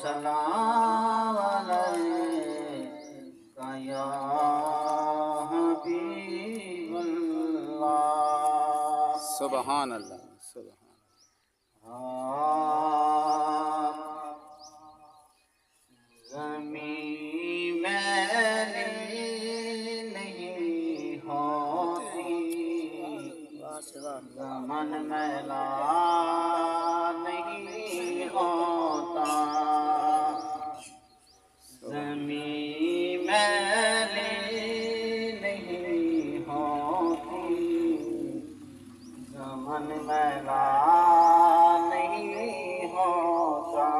سلام علیکہ یا حبیب اللہ۔ سبحان اللہ، سبحان زمین میلی نہیں ہوتی، زمن میلا نہیں ہوتا، زمین میلی نہیں ہوتی، زمن میلا نہیں ہوتا،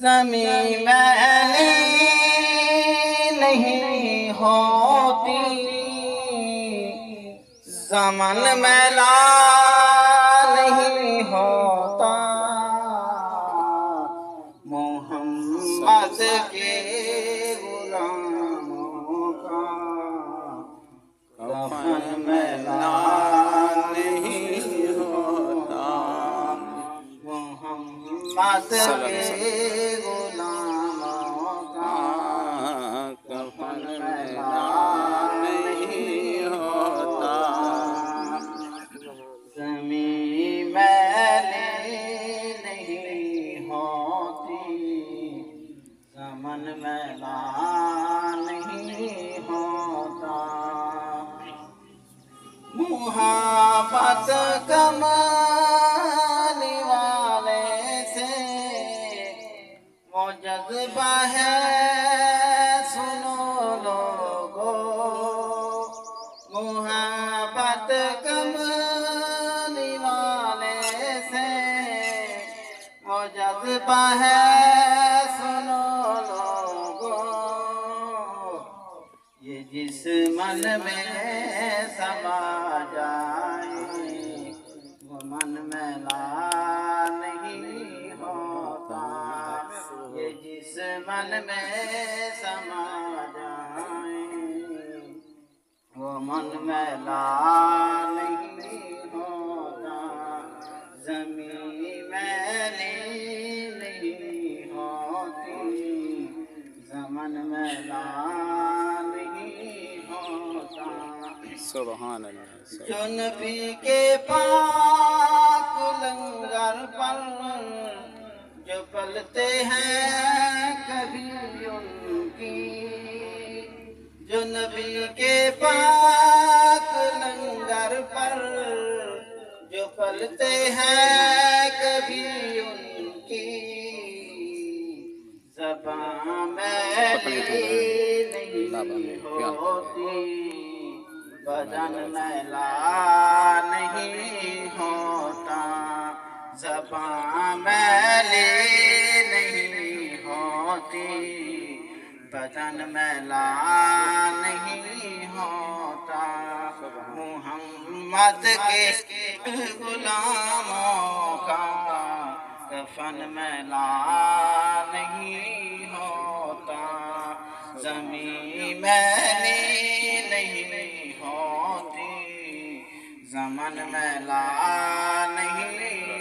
زمین میلی نہیں ہوتی، زمن میلا نہیں ہوتا، محمد کے غلاموں کا کفن میلا نہیں ہوتا، محمد کے غلاموں کا کفن میلا نہیں ہوتا، زمین میلی نہیں ہوتی، زمن میلا نہیں ہوتا، محبت کمانے والے سے وہ جذبہ ہے، سنو لوگو، محبت کمانے والے سے وہ جذبہ ہے، سنو لوگو، یہ جس من میں سما جائے وہ من میلا نہیں ہوتا، یہ جس من میں سما جائے وہ من میلا نہیں ہوتا، زمین میلی نہیں ہوتی، زمن میلا نہیں ہوتا، سبحان اللہ، جو نبی کے پاک لنگر پر جو پلتے ہیں کبھی ان کی، جو نبی کے پاک لنگر پر جو پلتے ہیں کبھی ان کی، زبان میلی نہیں ہوتی، بدن میلا نہیں ہوتا، زبان میلی نہیں ہوتی، بدن میلا نہیں ہوتا، محمد کے غلاموں کا کفن میلا نہیں ہوتا، زمین میلی نہیں ہوتی، زمن میلا نہیں